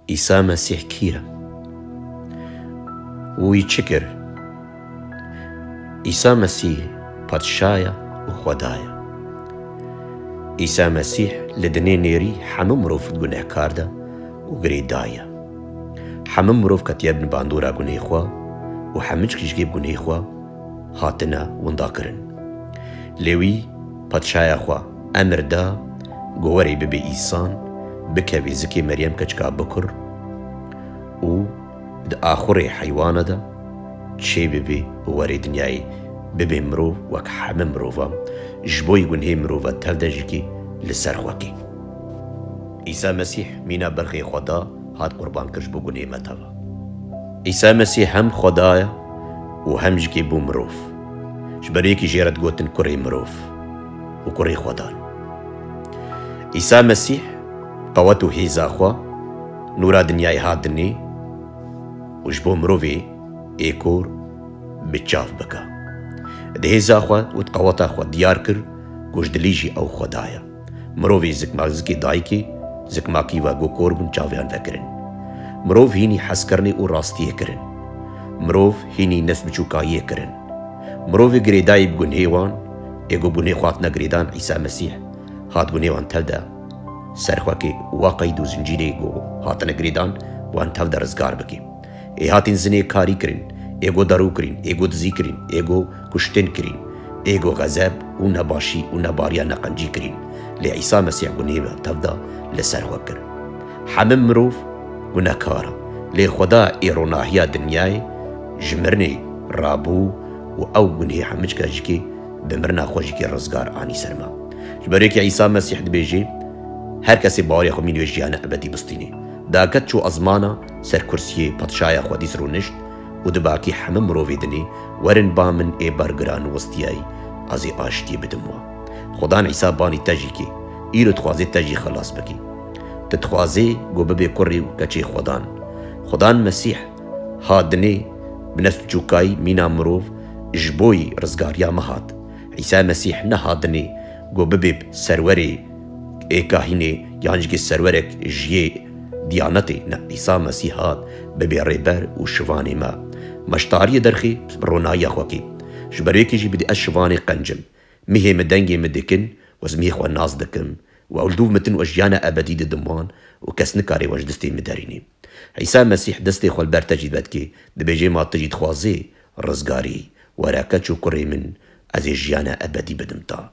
عیسی مسیح کیه؟ وی چه کرد؟ عیسی مسیح پادشاه و خدایه. عیسی مسیح لدنی نیری همه مروف گناه کرده و گریدایه. همه مروف کتیب نباندورا گناه خوا و همه چکیشگیب گناه خوا هاتنا وندا کرن. لیوی پادشاه خوا امر دا گواری ببی ایسان بکوی زکی مریم کچکا بکر و دا آخر حیوان دا چه ببی واری دنیای ببی مروف وک همه مروفا جبوی گناه مروفا تفده جکی لسر خواکی. عیسی مسیح مینا برخی خدا هات قربان کرش بو گناه متوا. عیسی مسیح هم خدایه و هم جکی بو مروف. جبریکی جیرد گوتن کری مروف و کری خدان. عیسی مسیح قوت و هیزا خوا نورا دنیای هادنی و جبو مروفی ایکور بچاف بکا. ده هیزا خوا و قوتا خوا دیار کر گوش دلیجی او خدایه. مروفی زکمازکی دایکی زکماکی و گو کوربون چاویان فکرن. مروف هینی حس کرنی و راستیه کرن. مروف هینی نسب چوکاییه کرن. مروف گریدای بگنهوان ایگو بونه خواتنا گریدان عیسی مسیح هات گنهوان تلده سرخواکی واقعی دو زنجیره گو هاتنا گریدان وان تلده رزگار بکی. ای هاتین زنه کاری کرن، ایگو دارو کرن، ایگو دزی کرن، ایگو کشتن کرن، ایگو غضب و نباشی و نباریا نقنجی کرن. لی عیسی مسیح گنهوان تلده لسرخواک کرن. همه مروف گناهکارا لی خدا ایروناهیا دنیای جمرنی رابو و او گناه همچ کاجکی بمرنا خوشکی رزگار آنی سرما. جبریک عیسی مسیح دبیجی هر کسی باوری خو مینوی جیان ابدی بستینی. داکت چو ازمانا سر کرسی پادشای خودی سرو نشت و دباکی همه مروفی دنی ورن بامن ای برگران وستیای ازی آشتی بدموا. خدان عیسی بانی تجی کی ایرو تخوازی تجی خلاص بکی. تتخوازی گو ببی کری کچی خدان مسیح هادنی بنفس جوکای مینا مروف جبوی رزگاریا مهات. عیسی مسیح نهادنی گو ببیب سروری ایکاهینی یانجگی سرورک جیه دیانتی. نه عیسی مسیح هاد ببی ریبر و شوانی ما مشتاری درخی رونایی خواکی. جبریکی جی بدی اشوانی قنجم میه مدنگی مدکن وزمیه خوا ناز دکم و اولدوف متن وجیانا ابدی دموان و کس نکاری وج دستی مدارینی. عیسی مسیح دستی خو البر تجید بدکی دبیجی ما تجید خوازی رزگاری وراکت چو کری من از جیانا ابدی بدمتا.